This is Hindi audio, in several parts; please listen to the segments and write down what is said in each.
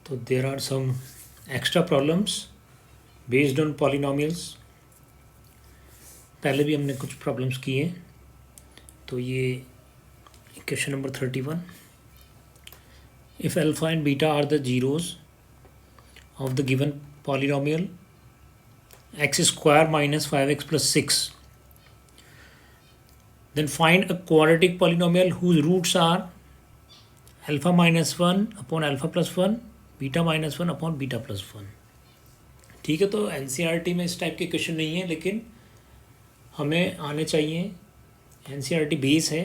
तो there are some extra problems based on polynomials. पहले भी हमने कुछ प्रॉब्लम्स किए। तो ये question number 31, if alpha and beta are the zeros of the given polynomial x square minus 5x plus 6, then find a quadratic polynomial whose roots are alpha minus 1 upon alpha plus 1, beta minus 1 upon beta plus 1। ठीक है, तो NCERT में इस टाइप के क्वेश्चन नहीं है, लेकिन हमें आने चाहिए। NCERT बेस है,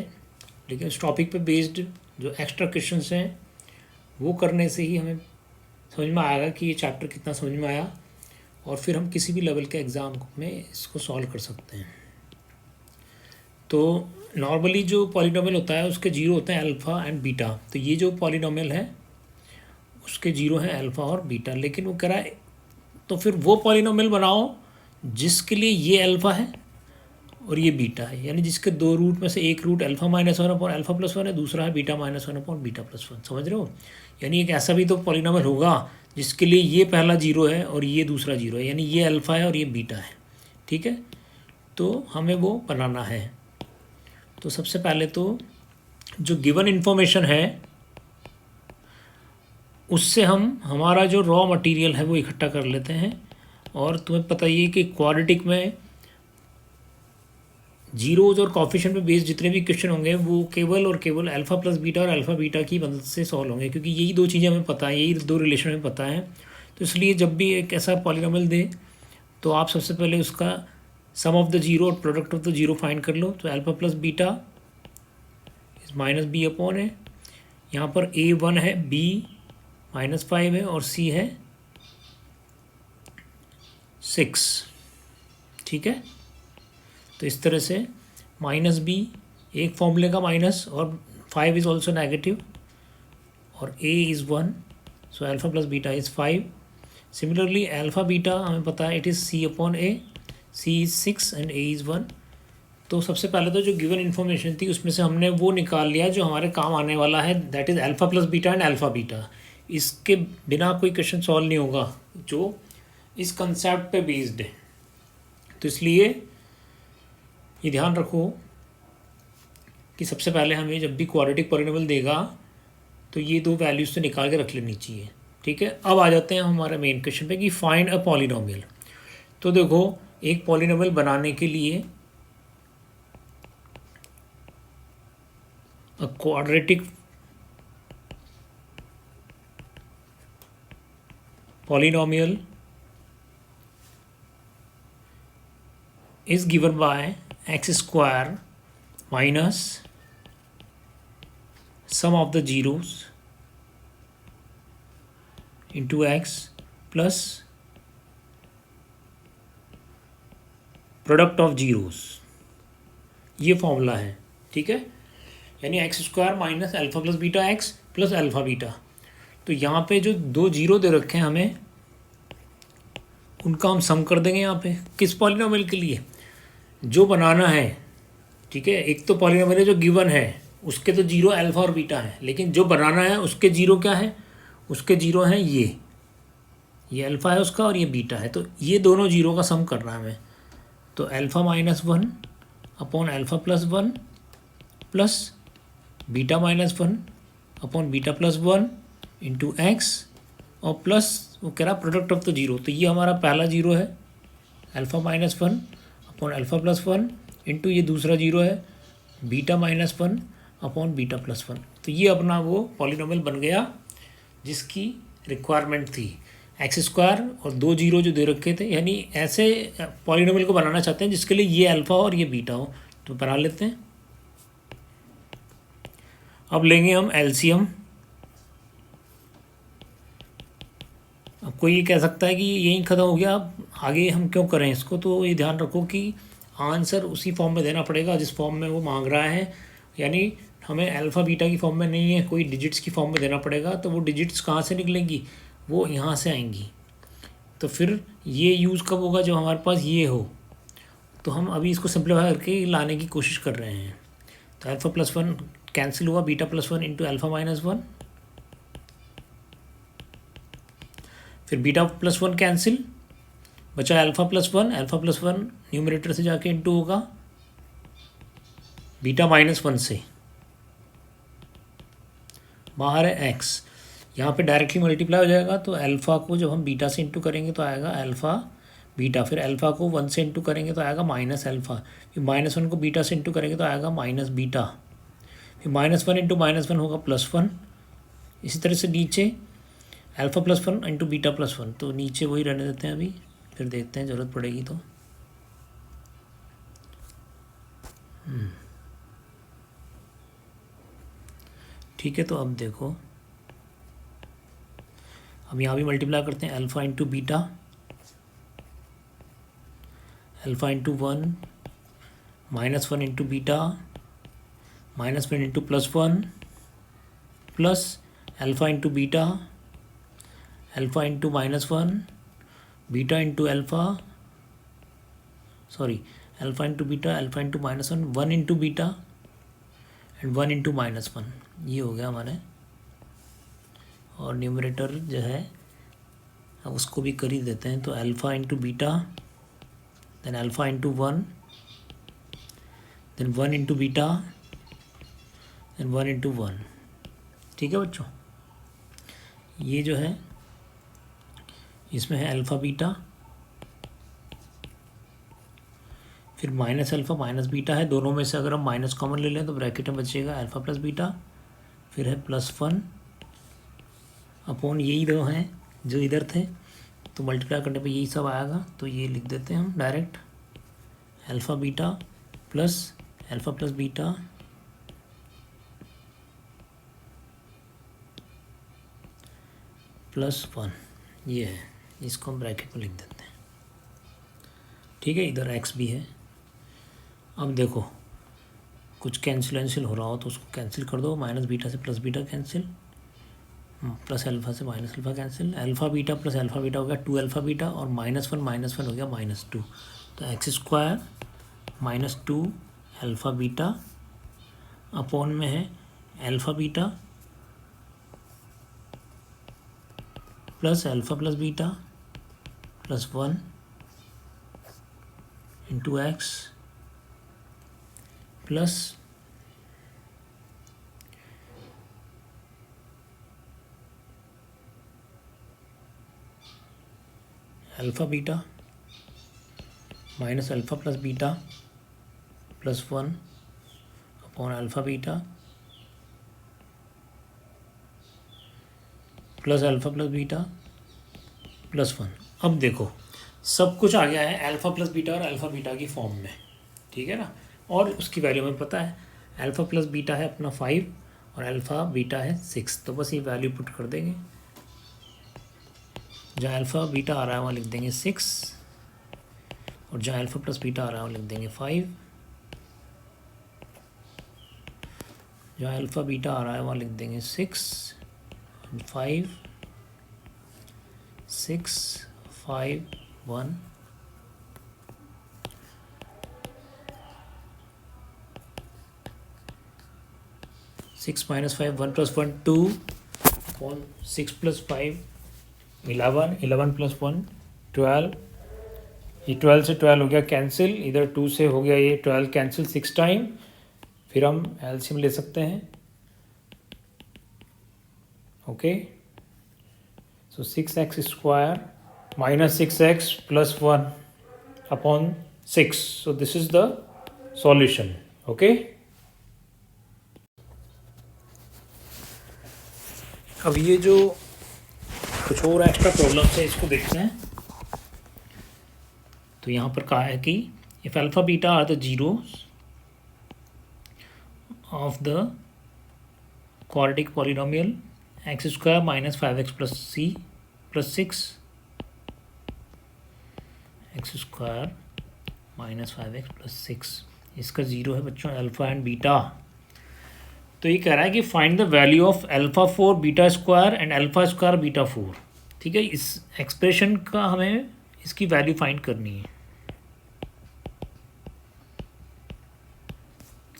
लेकिन उस टॉपिक पे बेस्ड जो एक्स्ट्रा क्वेश्चंस हैं वो करने से ही हमें समझ में आएगा कि ये चैप्टर कितना समझ में आया, और फिर हम किसी भी लेवल के एग्ज़ाम में इसको सॉल्व कर सकते हैं। तो नॉर्मली जो पॉलिनोमियल होता है उसके जीरो होते हैं अल्फ़ा एंड बीटा। तो ये जो पॉलिनोमियल है उसके जीरो हैं अल्फ़ा और बीटा, लेकिन वो कह रहा है तो फिर वो पॉलिनोमियल बनाओ जिसके लिए ये अल्फ़ा है और ये बीटा है, यानी जिसके दो रूट में से एक root alpha minus 1 upon alpha plus 1 है, दूसरा है beta minus 1 upon beta plus 1। समझ रहे हो? यानी एक ऐसा भी तो पॉलिनोमियल होगा जिसके लिए ये पहला जीरो है और ये दूसरा जीरो है, यानी ये अल्फ़ा है और ये बीटा है। ठीक है, तो हमें वो बनाना है। तो सबसे पहले तो जो गिवन इन्फॉर्मेशन है उससे हम हमारा जो रॉ मटेरियल है वो इकट्ठा कर लेते हैं। और तुम्हें पता ही है कि क्वाड्रेटिक में जीरोज और कॉफिशिएंट पे बेस्ड जितने भी क्वेश्चन होंगे वो केवल और केवल अल्फ़ा प्लस बीटा और अल्फ़ा बीटा की मदद से सॉल्व होंगे, क्योंकि यही दो चीज़ें हमें पता है, यही दो रिलेशन हमें पता है। तो इसलिए जब भी एक ऐसा पॉलिनोमियल दे तो आप सबसे पहले उसका सम ऑफ द जीरो और product of the zero find कर लो। तो alpha plus beta is minus B upon है, यहाँ पर A1 है, B -5 है और C है 6। ठीक है, तो इस तरह से माइनस बी एक फॉर्मूले का माइनस और 5 इज़ ऑल्सो नेगेटिव और A is 1, so alpha plus beta is 5। Similarly alpha beta हमें पता है it is C upon A, C is 6 and A is 1। तो सबसे पहले तो जो गिवन इन्फॉर्मेशन थी उसमें से हमने वो निकाल लिया जो हमारे काम आने वाला है, that is alpha plus beta and alpha beta. इसके बिना कोई क्वेश्चन सॉल्व नहीं होगा जो इस कंसेप्ट पे बेस्ड है। तो इसलिए ये ध्यान रखो कि सबसे पहले हमें जब भी क्वाड्रेटिक पॉलिनोमियल देगा तो ये दो वैल्यूज़ तो निकाल के रख लेनी चाहिए। ठीक है, अब आ जाते हैं हमारे मेन क्वेश्चन पे कि फाइंड अ पॉलिनोमियल। तो देखो, एक पॉलिनोमियल बनाने के लिए a quadratic polynomial is given by x square minus sum of the zeros into x plus product of zeros. ये फॉर्मूला है। ठीक है, यानी x square minus alpha plus beta x plus alpha beta. तो यहाँ पे जो दो जीरो दे रखे हैं हमें उनका हम सम कर देंगे यहाँ पे किस पॉलिनोमियल के लिए जो बनाना है। ठीक है, एक तो पॉलिनोमियल है जो गिवन है उसके तो जीरो अल्फ़ा और बीटा है, लेकिन जो बनाना है उसके जीरो क्या है, उसके जीरो हैं ये अल्फ़ा है उसका और ये बीटा है। तो ये दोनों जीरो का सम करना है हमें। तो alpha minus 1 upon alpha plus 1 plus beta minus 1 upon beta plus 1 into x और प्लस वो कह रहा प्रोडक्ट ऑफ द जीरो। तो ये हमारा पहला जीरो है alpha minus 1 upon alpha plus 1 into ये दूसरा जीरो है beta minus 1 upon beta plus 1। तो ये अपना वो पॉलिनोमियल बन गया जिसकी रिक्वायरमेंट थी। एक्स स्क्वायर और दो जीरो जो दे रखे थे, यानी ऐसे पॉलिनोमियल को बनाना चाहते हैं जिसके लिए ये अल्फ़ा और ये बीटा हो। तो बना लेते हैं। अब लेंगे हम एलसीएम। अब कोई ये कह सकता है कि यहीं ख़त्म हो गया, अब आगे हम क्यों करें इसको। तो ये ध्यान रखो कि आंसर उसी फॉर्म में देना पड़ेगा जिस फॉर्म में वो मांग रहा है, यानी हमें अल्फ़ा बीटा की फॉर्म में नहीं है, कोई डिजिट्स की फॉर्म में देना पड़ेगा। तो वो डिजिट्स कहाँ से निकलेंगी, वो यहाँ से आएंगी। तो फिर ये यूज़ कब होगा, जब हमारे पास ये हो। तो हम अभी इसको सिंप्लीफाई करके लाने की कोशिश कर रहे हैं। तो अल्फ़ा प्लस 1 कैंसिल हुआ, beta plus 1 into alpha minus 1 फिर बीटा प्लस वन कैंसिल, बचा alpha plus one. Alpha plus one numerator से जाके इंटू होगा बीटा माइनस वन से, बाहर है एक्स, यहाँ पे डायरेक्टली मल्टीप्लाई हो जाएगा। तो अल्फ़ा को जब हम बीटा से इंटू करेंगे तो आएगा अल्फ़ा बीटा, फिर अल्फ़ा को वन से इंटू करेंगे तो आएगा माइनस अल्फ़ा, फिर माइनस वन को बीटा से इंटू करेंगे तो आएगा माइनस बीटा, फिर minus one into minus one होगा प्लस वन। इसी तरह से नीचे alpha plus one into beta plus one, तो नीचे वही रहने देते हैं अभी, फिर देखते हैं ज़रूरत पड़ेगी तो। ठीक है, तो अब देखो, अब यहाँ भी मल्टीप्लाई करते हैं alpha into beta, alpha into one, minus one into beta, minus one into plus one, plus alpha into beta, alpha into minus one, beta into alpha, sorry alpha into beta, alpha into minus one, one into beta and one into minus one, ये हो गया हमारे। और न्यूमरेटर जो है अब उसको भी कर ही देते हैं, तो alpha into beta, then alpha into one, then one into beta, then one into one. ठीक है बच्चों, ये जो है इसमें है अल्फ़ा बीटा, फिर माइनस अल्फ़ा माइनस बीटा है, दोनों में से अगर हम माइनस कॉमन ले लें तो ब्रैकेट में बचेगा अल्फ़ा प्लस बीटा, फिर है प्लस वन अपॉन यही दो हैं जो इधर थे, तो मल्टीप्लाई करने पे यही सब आएगा, तो ये लिख देते हैं हम direct alpha beta plus alpha plus beta plus one, ये है, इसको हम ब्रैकेट में लिख देते हैं। ठीक है, इधर एक्स भी है। अब देखो कुछ कैंसिल हो रहा हो तो उसको कैंसिल कर दो, माइनस बीटा से plus beta cancel, plus alpha से minus alpha cancel, alpha beta plus alpha beta हो गया टू अल्फ़ा बीटा, और माइनस वन हो गया माइनस टू, तो x square minus two alpha beta upon में है alpha beta plus alpha plus beta plus one into x plus alpha beta minus alpha plus beta plus one upon alpha beta plus alpha plus beta plus one. अब देखो सब कुछ आ गया है अल्फ़ा प्लस बीटा और अल्फ़ा बीटा की फॉर्म में, ठीक है ना, और उसकी वैल्यू हमें पता है, अल्फ़ा प्लस बीटा है अपना 5 और अल्फ़ा बीटा है 6, तो बस ये वैल्यू पुट कर देंगे, जहाँ अल्फ़ा बीटा आ रहा है वहाँ लिख देंगे 6 और जहाँ अल्फ़ा प्लस बीटा आ रहा है वहाँ लिख देंगे 5, जहाँ अल्फ़ा बीटा आ रहा है वहाँ लिख देंगे 6 5 6 5 1, six minus five, one plus one two upon 6 plus 5 11, 11 plus one 12, ये 12 से 12 हो गया कैंसिल, इधर 2 से हो गया ये 12 कैंसिल 6 टाइम, फिर हम एलसीएम ले सकते हैं। Okay, so 6x square minus 6x plus one upon 6, so this is the solution. Okay, अब ये जो कुछ और एक्स्ट्रा प्रॉब्लम्स है इसको देखते हैं। तो यहाँ पर कहा है कि if alpha beta are the zeros of the quadratic polynomial X square minus 5x plus C plus 6, X square minus 5x plus 6, इसका ज़ीरो है बच्चों अल्फ़ा एंड बीटा। तो ये कह रहा है कि find the value of alpha 4 beta square and alpha square beta 4। ठीक है, इस एक्सप्रेशन का हमें इसकी वैल्यू फाइंड करनी है।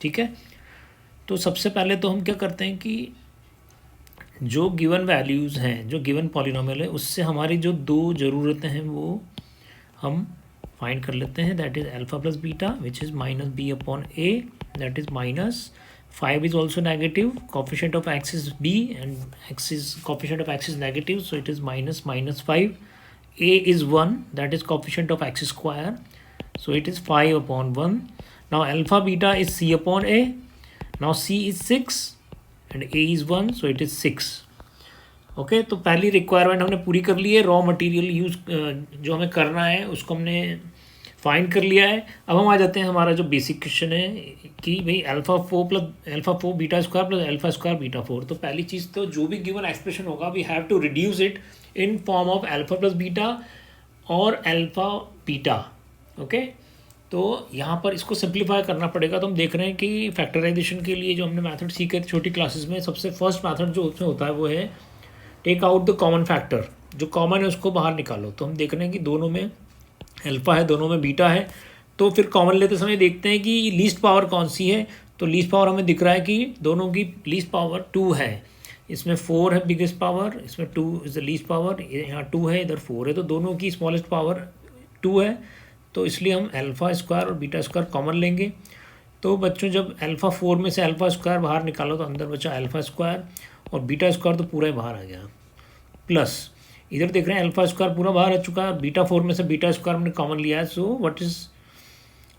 ठीक है, तो सबसे पहले तो हम क्या करते हैं कि जो गिवन वैल्यूज़ हैं, जो गिवन पॉलिनोमियल है, उससे हमारी जो दो ज़रूरतें हैं वो हम फाइंड कर लेते हैं. That is alpha plus beta which is minus B upon A, that is minus 5 is also negative, coefficient of x is b and coefficient of x is negative, so it is minus 5. A is 1, that is coefficient of x square, so it is 5 upon 1. Now alpha beta is c upon a. Now c is 6 and a is 1, so it is 6. Okay तो पहली रिक्वायरमेंट हमने पूरी कर ली है. रॉ मटेरियल यूज़ जो हमें करना है उसको हमने फाइंड कर लिया है. अब हम आ जाते हैं हमारा जो बेसिक क्वेश्चन है कि भाई alpha four beta square plus alpha square beta 4. तो पहली चीज़ तो जो भी गिवन एक्सप्रेशन होगा we have to reduce it in form of alpha plus beta और अल्फ़ा बीटा. ओके तो यहाँ पर इसको सिंप्लीफाई करना पड़ेगा. तो हम देख रहे हैं कि फैक्टराइजेशन के लिए जो हमने मेथड सीखे थे छोटी क्लासेस में, सबसे फर्स्ट मेथड जो उसमें होता है वो है take out the common factor. जो कॉमन है उसको बाहर निकालो. तो हम देख रहे हैं कि दोनों में अल्फ़ा है, दोनों में बीटा है. तो फिर कॉमन लेते समय देखते हैं कि लीस्ट पावर कौन सी है. तो लीस्ट पावर हमें दिख रहा है कि दोनों की लीस्ट पावर 2 है. इसमें 4 है बिगेस्ट पावर, इसमें 2 इज़ द लीस्ट पावर. यहाँ 2 है, इधर 4 है, तो दोनों की स्मॉलेस्ट पावर 2 है. तो इसलिए हम अल्फ़ा स्क्वायर और बीटा स्क्वायर कॉमन लेंगे. तो बच्चों जब अल्फ़ा 4 में से अल्फ़ा स्क्वायर बाहर निकालो तो अंदर बचा अल्फ़ा स्क्वायर और बीटा स्क्वायर तो पूरा ही बाहर आ गया. प्लस इधर देख रहे हैं अल्फ़ा स्क्वायर पूरा बाहर आ चुका है. बीटा 4 में से बीटा स्क्वायर हमने कॉमन लिया है. So what is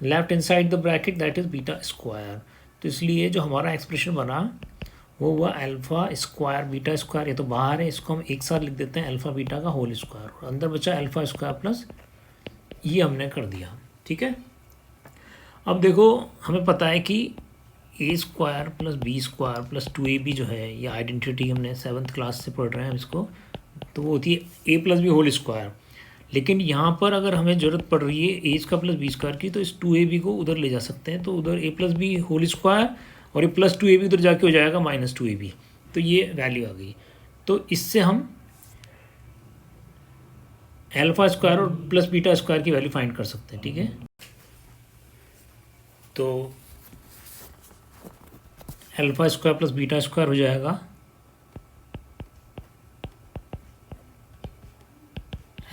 left inside the bracket, that is beta square. तो इसलिए जो हमारा एक्सप्रेशन बना वो हुआ अल्फ़ा स्क्वायर बीटा स्क्वायर. ये तो बाहर है, इसको हम एक साथ लिख देते हैं अल्फ़ा बीटा का होल स्क्वायर. और अंदर बचा अल्फ़ा स्क्वायर प्लस ये हमने कर दिया. ठीक है. अब देखो हमें पता है कि A square plus B square plus 2ab जो है ये आइडेंटिटी हमने 7th क्लास से पढ़ रहे हैं हम इसको. तो वो होती है ए प्लस बी होल स्क्वायर. लेकिन यहाँ पर अगर हमें ज़रूरत पड़ रही है ए स्क्वायर प्लस बी स्क्वायर की, तो इस 2ab को उधर ले जा सकते हैं. तो उधर ए प्लस बी होल स्क्वायर और ये प्लस 2ab उधर जाके हो जाएगा माइनस 2ab. तो ये वैल्यू आ गई. तो इससे हम अल्फ़ा स्क्वायर और प्लस बीटा स्क्वायर की वैल्यू फाइंड कर सकते हैं. ठीक है. तो alpha square plus beta square हो जाएगा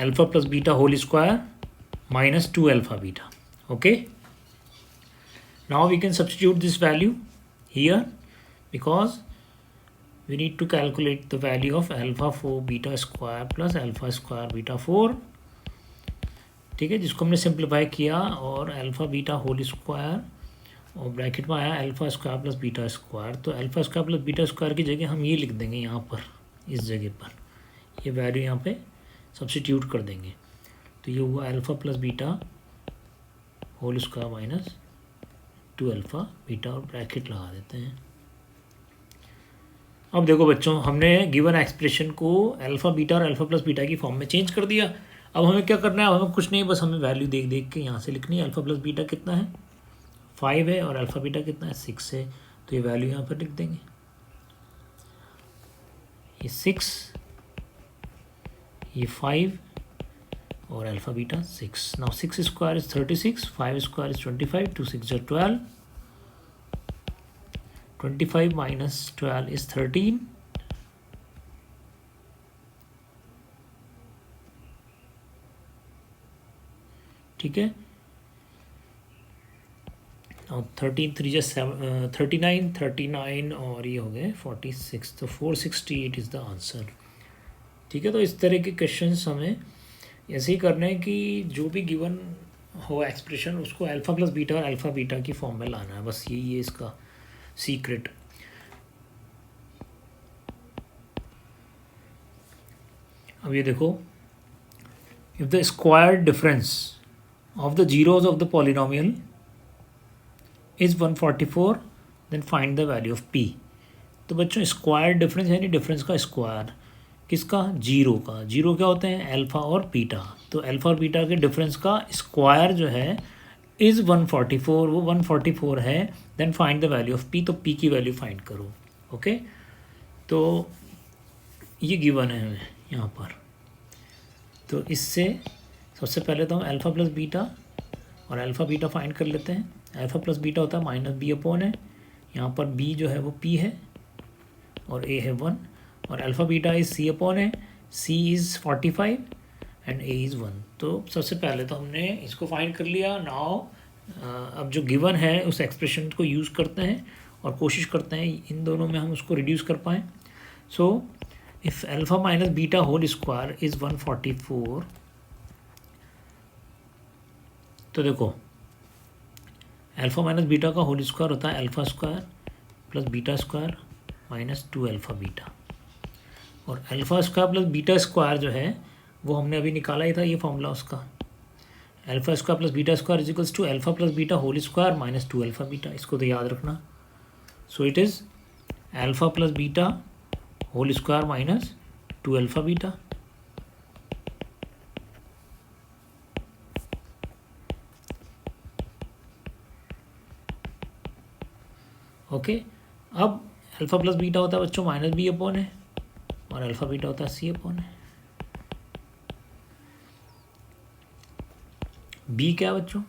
alpha plus beta whole square minus 2 alpha beta. Okay, now we can substitute this value here because we need to calculate the value of alpha 4 beta square plus alpha square beta 4. ठीक है, जिसको हमने सिंप्लीफाई किया और अल्फ़ा बीटा होल स्क्वायर और ब्रैकेट में आया alpha square plus beta square. तो alpha square plus beta square की जगह हम ये लिख देंगे यहाँ पर, इस जगह पर ये वैल्यू यहाँ पे सब्स्टिट्यूट कर देंगे. तो ये हुआ alpha plus beta whole square minus 2 alpha beta और ब्रैकेट लगा देते हैं. अब देखो बच्चों, हमने गिवन एक्सप्रेशन को अल्फ़ा बीटा और अल्फ़ा प्लस बीटा की फॉर्म में चेंज कर दिया. अब हमें क्या करना है, अब हमें कुछ नहीं, बस हमें वैल्यू देख देख के यहाँ से लिखनी है. अल्फ़ा प्लस बीटा कितना है 5 है और अल्फ़ा बीटा कितना है 6 है. तो ये वैल्यू यहाँ पर लिख देंगे, ये 6, ये 5 और alpha beta 6. Now 6 square is 36, 5 square is 25, 2 6 are 12, 25 minus 12 is 13. ठीक है. और 13 3 39, 39 और ये हो गए 46. तो 468 इज़ द आंसर. ठीक है. तो इस तरह के क्वेश्चंस हमें ऐसे ही करना है कि जो भी गिवन हो एक्सप्रेशन उसको अल्फ़ा प्लस बीटा और अल्फ़ा बीटा की फॉर्म में लाना है. बस यही है इसका सीक्रेट. अब ये देखो, if the square difference of the zeros of the polynomial is 144 then find the value of p. तो बच्चों स्क्वायर डिफरेंस यानी डिफरेंस का स्क्वायर, किसका, जीरो का. जीरो क्या होते हैं, अल्फ़ा और बीटा. तो अल्फ़ा और बीटा के डिफरेंस का स्क्वायर जो है इज़ 144, वो 144 है. Then find the value of p. तो p की वैल्यू फाइंड करो. ओके, तो ये गिवन है हमें यहाँ पर. तो इससे सबसे पहले तो हम अल्फ़ा प्लस बीटा और अल्फ़ा बीटा फाइंड कर लेते हैं. अल्फ़ा प्लस बीटा होता है माइनस बी अपॉन है. यहाँ पर b जो है वो p है और a है 1 और alpha beta is C upon A, C is 45 and A is 1। तो सबसे पहले तो हमने इसको फाइंड कर लिया। नाउ अब जो गिवन है उस एक्सप्रेशन को यूज़ करते हैं और कोशिश करते हैं इन दोनों में हम उसको रिड्यूस कर पाएँ। So if alpha minus beta whole square is 144, तो देखो अल्फ़ा माइनस बीटा का होल स्क्वायर होता है alpha square plus beta square minus 2 alpha beta, और alpha square plus beta square जो है वो हमने अभी निकाला ही था, ये फॉर्मूला उसका, alpha square plus beta square is equals to alpha plus beta whole square minus 2 alpha beta. इसको तो याद रखना। So it is alpha plus beta whole square minus 2 alpha beta. Okay, अब अल्फ़ा प्लस बीटा होता है बच्चों माइनस बी अपॉन है, और अल्फ़ा बीटा होता है सी अपॉन है। बी क्या है बच्चों,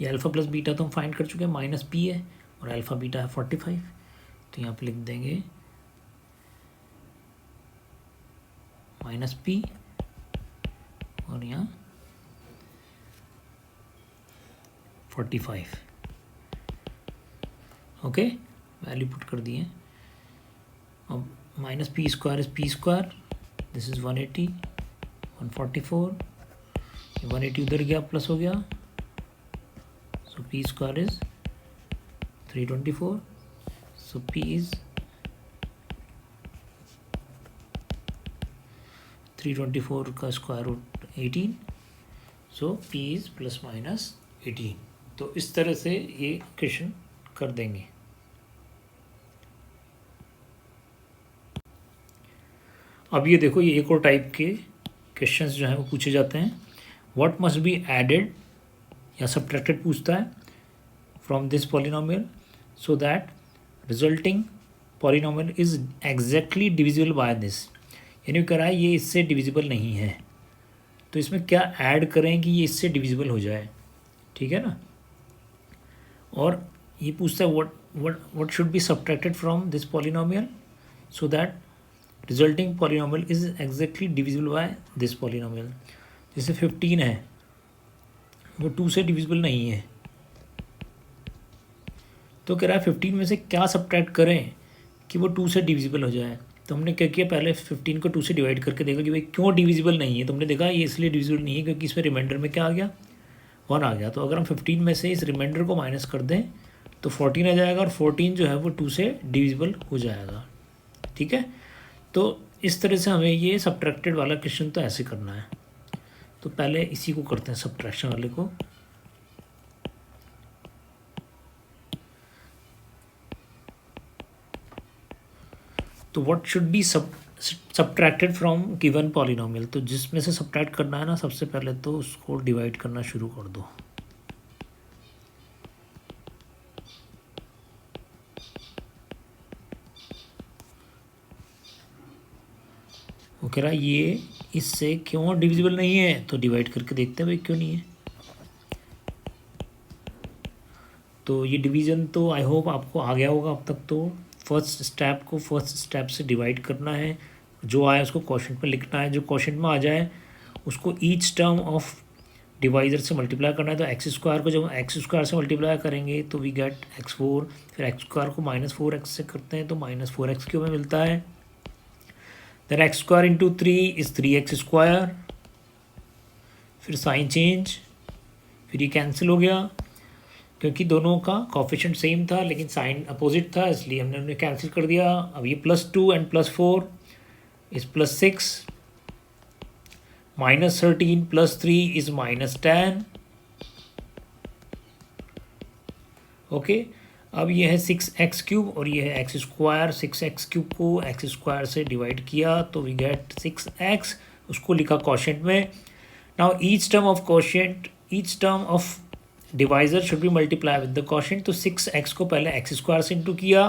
ये अल्फ़ा प्लस बीटा तो हम फाइंड कर चुके हैं, माइनस पी है, और अल्फ़ा बीटा है 45। तो यहाँ पे लिख देंगे माइनस पी और यहाँ 45। ओके, वैल्यू पुट कर दिए। अब minus P square is P square, this is 180, 144, 180 उधर गया प्लस हो गया, so P square is 324, so P is 324 का square root 18, so P is plus minus 18। तो इस तरह से ये क्वेश्चन कर देंगे। अब ये देखो, ये एक और टाइप के क्वेश्चंस जो हैं वो पूछे जाते हैं। व्हाट मस्ट बी एडेड या सब्ट्रैक्टेड पूछता है from this polynomial so that resulting polynomial is exactly divisible by this, यानी कह रहा है ये इससे डिविजिबल नहीं है, तो इसमें क्या ऐड करें कि ये इससे डिविजिबल हो जाए, ठीक है ना। और ये पूछता है what should be subtracted from this polynomial so that resulting polynomial is exactly divisible by this polynomial. जैसे 15 है, वो 2 से डिविजिबल नहीं है, तो कह रहा है 15 में से क्या सब्ट्रैक्ट करें कि वो 2 से डिविजिबल हो जाए। तो हमने क्या किया, पहले 15 को 2 से डिवाइड करके देखा कि भाई क्यों डिविजिबल नहीं है। तो हमने देखा ये इसलिए डिविजिबल नहीं है क्योंकि इसमें रिमाइंडर में क्या आ गया, 1 आ गया। तो अगर हम 15 में से इस रिमाइंडर को माइनस कर दें तो 14 आ जाएगा, और 14 जो है वो 2 से डिविजिबल हो जाएगा, ठीक है। तो इस तरह से हमें ये सब्ट्रैक्टेड वाला क्वेश्चन तो ऐसे करना है। तो पहले इसी को करते हैं, सब्ट्रैक्शन वाले को। तो what should be subtracted from given polynomial, तो जिसमें से सब्ट्रैक्ट करना है ना, सबसे पहले तो उसको डिवाइड करना शुरू कर दो। वो कह रहा है ये इससे क्यों डिविजिबल नहीं है, तो डिवाइड करके देखते हैं भाई क्यों नहीं है। तो ये डिवीज़न तो आई होप आपको आ गया होगा अब तक। तो फर्स्ट स्टेप को फर्स्ट स्टेप से डिवाइड करना है, जो आए उसको क्वेश्चन में लिखना है, जो क्वेश्चन में आ जाए उसको ईच टर्म ऑफ डिवाइजर से मल्टीप्लाई करना है। तो एक्स स्क्वायर को जब एक्स स्क्वायर से मल्टीप्लाई करेंगे तो वी गेट x4, फिर एक्स स्क्वायर को -4x से करते हैं तो -4x में मिलता है। Then x square into 3 is 3x square, फिर साइन चेंज, फिर ये कैंसिल हो गया क्योंकि दोनों का कोफिशिएंट सेम था लेकिन साइन अपोजिट था, इसलिए हमने उन्हें कैंसिल कर दिया। अब ये +2 एंड +4 इज़ +6, -13 +3 इज़ -10। ओके, अब ये है 6x³ और ये है x स्क्वायर। 6x³ को x स्क्वायर से डिवाइड किया तो वी गेट 6x, उसको लिखा क्वोशिएंट में। Now each term of quotient, each term of divisor should be multiply with the quotient. तो 6x को पहले x स्क्वायर से इंटू किया,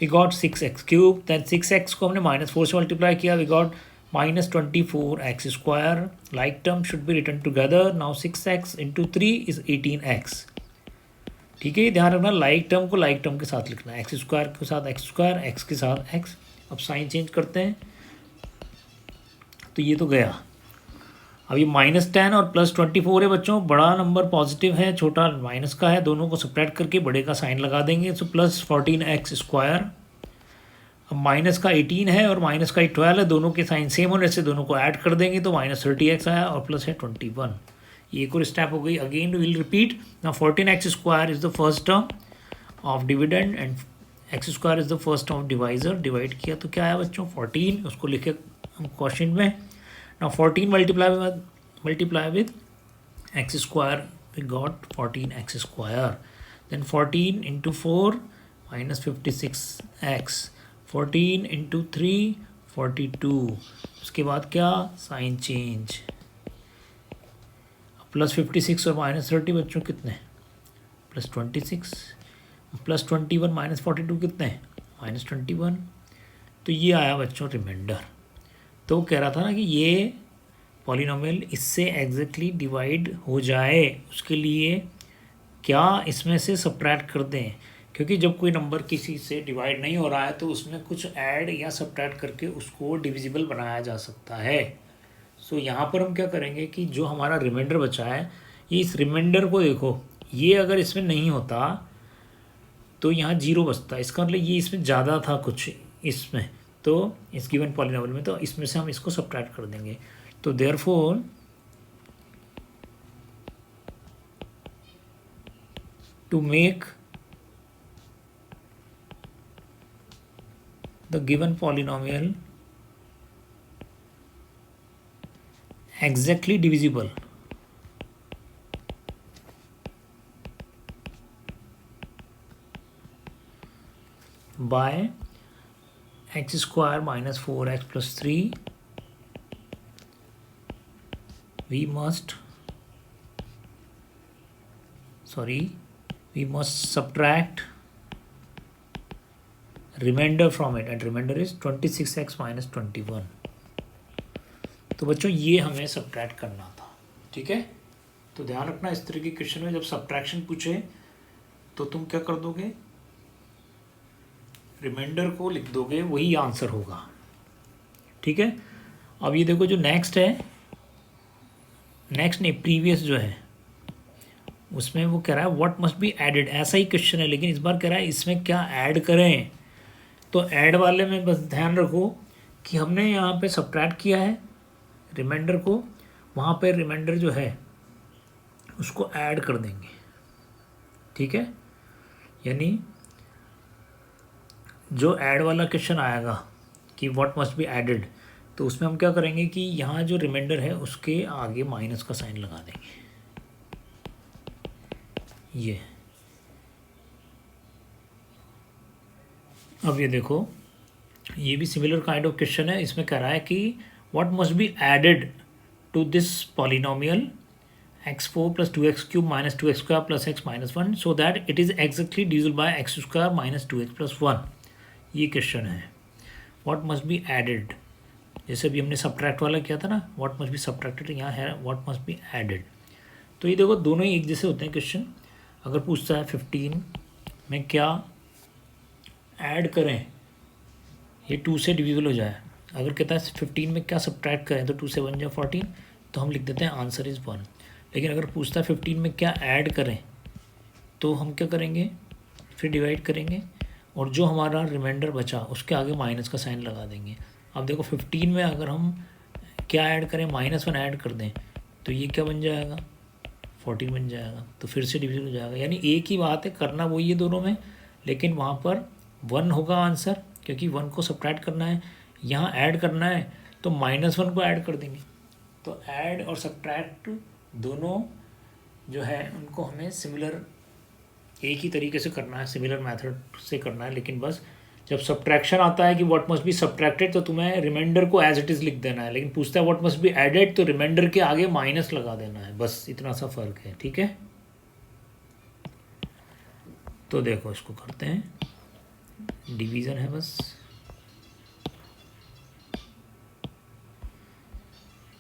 we got 6x³। Then 6x को हमने -4 से मल्टीप्लाई किया, we got -24x square. Like term should be written together. Now 6x into 3 is 18x। ठीक है, ध्यान रखना लाइक टर्म को लाइक टर्म के साथ लिखना है, एक्स स्क्वायर के साथ एक्स स्क्वायर, एक्स के साथ एक्स, अब साइन चेंज करते हैं, तो ये तो गया। अब ये -10 और +24 है बच्चों, बड़ा नंबर पॉजिटिव है, छोटा माइनस का है, दोनों को सब्ट्रैक्ट करके बड़े का साइन लगा देंगे। सो +14x²। अब माइनस का 18 है और माइनस का 12 है, दोनों के साइन सेम होने से दोनों को ऐड कर देंगे तो -30x आया और प्लस है 21। ये एक और स्टेप हो गई। Again will repeat. Now 14x² is the first term of dividend and x² is the first term of divisor. Divide किया तो क्या आया बच्चों 14, उसको लिखे हम क्वेश्चन में। Now 14 multiply with x², we got 14x²। then 14 into 4 -56x, 14 into 3 42। उसके बाद क्या साइन चेंज, +56 और -30 बच्चों कितने +26, +21 -42 कितने -21। तो ये आया बच्चों रिमाइंडर। तो कह रहा था ना कि ये पॉलिनोमियल इससे एग्जैक्टली डिवाइड हो जाए, उसके लिए क्या इसमें से सब्ट्रैक्ट कर दें, क्योंकि जब कोई नंबर किसी से डिवाइड नहीं हो रहा है तो उसमें कुछ ऐड या सब्ट्रैक्ट करके उसको डिविजिबल बनाया जा सकता है। सो यहाँ पर हम क्या करेंगे कि जो हमारा रिमाइंडर बचा है, ये इस रिमाइंडर को देखो, ये अगर इसमें नहीं होता तो यहाँ 0 बचता, इसका मतलब ये इसमें ज़्यादा था कुछ इसमें, तो इस गिवन पॉलिनोमियल में, तो इसमें से हम इसको सब्ट्रैक्ट कर देंगे। तो therefore to make the given polynomial exactly divisible by x² minus 4x plus 3, we must subtract remainder from it, and remainder is 26x minus 21। तो बच्चों ये हमें सब्ट्रैक्ट करना था, ठीक है। तो ध्यान रखना इस तरह के क्वेश्चन में जब सब्ट्रैक्शन पूछे तो तुम क्या कर दोगे, रिमाइंडर को लिख दोगे, वही आंसर होगा, ठीक है। अब ये देखो जो नेक्स्ट है, नेक्स्ट नहीं प्रीवियस जो है, उसमें वो कह रहा है व्हाट मस्ट बी एडेड, ऐसा ही क्वेश्चन है लेकिन इस बार कह रहा है इसमें क्या ऐड करें। तो ऐड वाले में बस ध्यान रखो कि हमने यहाँ पे सब्ट्रैक्ट किया है रिमाइंडर को, वहाँ पे रिमाइंडर जो है उसको ऐड कर देंगे, ठीक है। यानी जो ऐड वाला क्वेश्चन आएगा कि व्हाट मस्ट बी एडेड, तो उसमें हम क्या करेंगे कि यहाँ जो रिमाइंडर है उसके आगे माइनस का साइन लगा देंगे, ये। अब ये देखो, ये भी सिमिलर काइंड ऑफ क्वेश्चन है। इसमें कह रहा है कि what must be added to this polynomial x4 plus 2x³ minus 2x² plus x minus 1 so that it is exactly divisible by x² minus 2x plus 1। ये क्वेश्चन है। व्हाट मस्ट बी एडेड, जैसे अभी हमने सब्ट्रैक्ट वाला किया था ना, व्हाट मस्ट बी सब्ट्रैक्टेड, यहाँ है व्हाट मस्ट बी एडेड। तो ये देखो दोनों ही एक जैसे होते हैं क्वेश्चन। अगर पूछता है 15 में क्या ऐड करें, ये 2 से डिविजिबल हो जाए, अगर कहता है 15 में क्या सब्ट्रैक्ट करें तो 2 से 1 या 14, तो हम लिख देते हैं आंसर इज़ 1। लेकिन अगर पूछता है 15 में क्या ऐड करें, तो हम क्या करेंगे, फिर डिवाइड करेंगे और जो हमारा रिमाइंडर बचा उसके आगे माइनस का साइन लगा देंगे। अब देखो 15 में अगर हम क्या ऐड करें, -1 ऐड कर दें, तो ये क्या बन जाएगा 14 बन जाएगा, तो फिर से डिविजन हो जाएगा। यानी एक ही बात है, करना वही है दोनों में, लेकिन वहाँ पर 1 होगा आंसर, क्योंकि 1 को सब्ट्रैक्ट करना है, यहाँ ऐड करना है तो -1 को ऐड कर देंगे। तो ऐड और सब्ट्रैक्ट दोनों जो है उनको हमें सिमिलर एक ही तरीके से करना है, सिमिलर मेथड से करना है। लेकिन बस जब सब्ट्रैक्शन आता है कि व्हाट मस्ट बी सब्ट्रैक्टेड, तो तुम्हें रिमाइंडर को एज इट इज़ लिख देना है। लेकिन पूछता है व्हाट मस्ट बी एडेड, तो रिमाइंडर के आगे माइनस लगा देना है, बस इतना सा फ़र्क है, ठीक है। तो देखो इसको करते हैं, डिवीज़न है बस।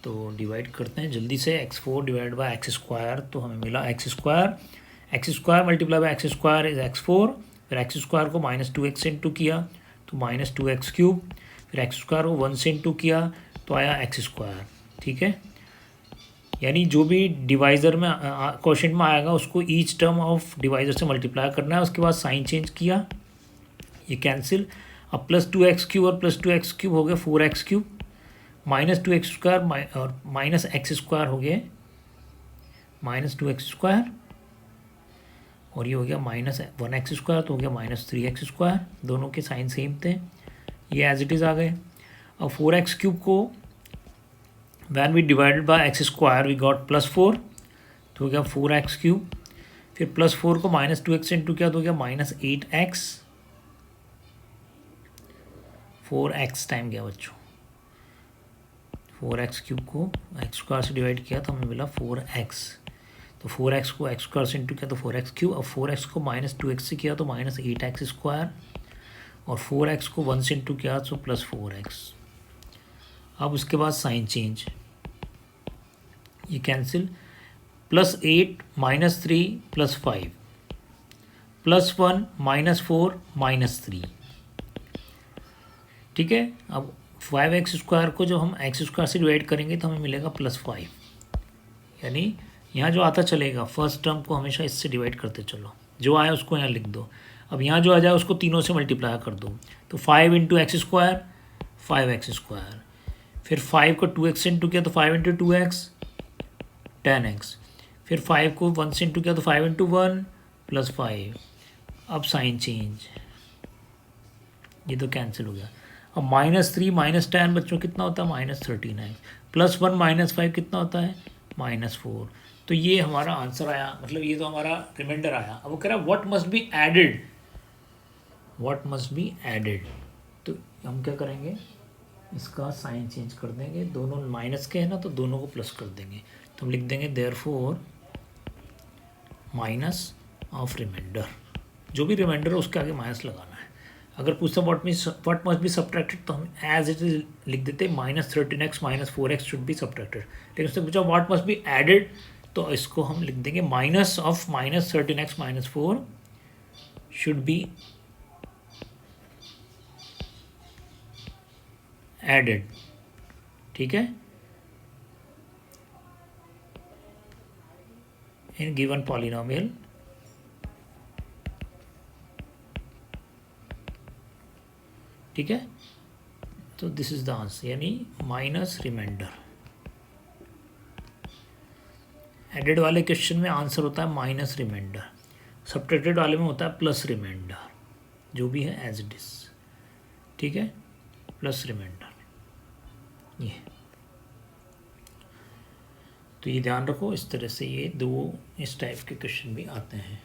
तो डिवाइड करते हैं जल्दी से, x4 डिवाइड बाई x², तो हमें मिला x² multiply by x² is x4, फिर x² को -2x से इंटू किया तो तो माइनस 2x³ फिर x स्क्वायर को 1 से इंटू किया तो आया x स्क्वायर। ठीक है, यानी जो भी डिवाइज़र में क्वेश्चन में आएगा उसको ईच टर्म ऑफ डिवाइज़र से मल्टीप्लाई करना है। उसके बाद साइन चेंज किया, ये कैंसिल। अब प्लस 2x³ और प्लस 2x³ हो गया 4x³ माइनस 2x स्क्वायर और माइनस x स्क्वायर हो गया माइनस 2x स्क्वायर और ये हो गया माइनस 1x स्क्वायर, तो हो गया माइनस 3x स्क्वायर। दोनों के साइन सेम थे, ये एज इट इज़ आ गए। अब 4x³ को when we divided by x square we got +4, तो हो गया 4x³। फिर +4 को माइनस 2x से इंटू किया तो हो गया माइनस 8x। 4x टाइम गया बच्चों, 4x³ को x स्क्वायर से डिवाइड किया तो हमें मिला 4x। तो 4x को x स्क्वायर से इंटू किया तो 4x³। अब 4x को माइनस 2x से किया तो माइनस 8x स्क्वायर और 4x को 1 से इंटू किया तो प्लस 4x। अब उसके बाद साइन चेंज, ये कैंसिल। +8 -3 +5 +1 -4 -3। ठीक है, अब 5x स्क्वायर को जब हम x स्क्वायर से डिवाइड करेंगे तो हमें मिलेगा +5, यानी यहाँ जो आता चलेगा फर्स्ट टर्म को हमेशा इससे डिवाइड करते चलो, जो आया उसको यहाँ लिख दो। अब यहाँ जो आ जाए उसको तीनों से मल्टीप्लाई कर दो, तो 5 × x स्क्वायर 5x स्क्वायर, फिर 5 को 2x से इंटू किया तो 5 × 2x 10x, फिर 5 को 1 से इंटू किया तो 5 × 1 +5। अब साइन चेंज, ये तो कैंसिल हो गया। अब -3 -10 बच्चों कितना होता है -13x, +1 -5 कितना होता है -4। तो ये हमारा आंसर आया, मतलब ये तो हमारा रिमाइंडर आया। अब वो कह रहा है what must be added, what must be added. तो हम क्या करेंगे, इसका साइन चेंज कर देंगे, दोनों माइनस के हैं ना तो दोनों को प्लस कर देंगे। तो हम लिख देंगे देयरफॉर माइनस ऑफ रिमाइंडर, जो भी रिमाइंडर है उसके आगे माइनस लगाना है। अगर पूछता व्हाट मस्ट बी सब्ट्रैक्टेड तो हम एज इट इज लिख देते -13x -4x should be subtracted. लेकिन उसने पूछा व्हाट मस्ट बी एडेड तो इसको हम लिख देंगे minus of -13x -4 should be added. ठीक है, इन गिवन पॉलिनोमियल ठीक है, तो दिस इज द आंसर, यानी माइनस रिमाइंडर। एडेड वाले क्वेश्चन में आंसर होता है माइनस रिमाइंडर, सब्ट्रैक्टेड वाले में होता है प्लस रिमाइंडर, जो भी है एज इट इज। ठीक है, प्लस रिमाइंडर ये, तो ये ध्यान रखो। इस तरह से ये दो इस टाइप के क्वेश्चन भी आते हैं।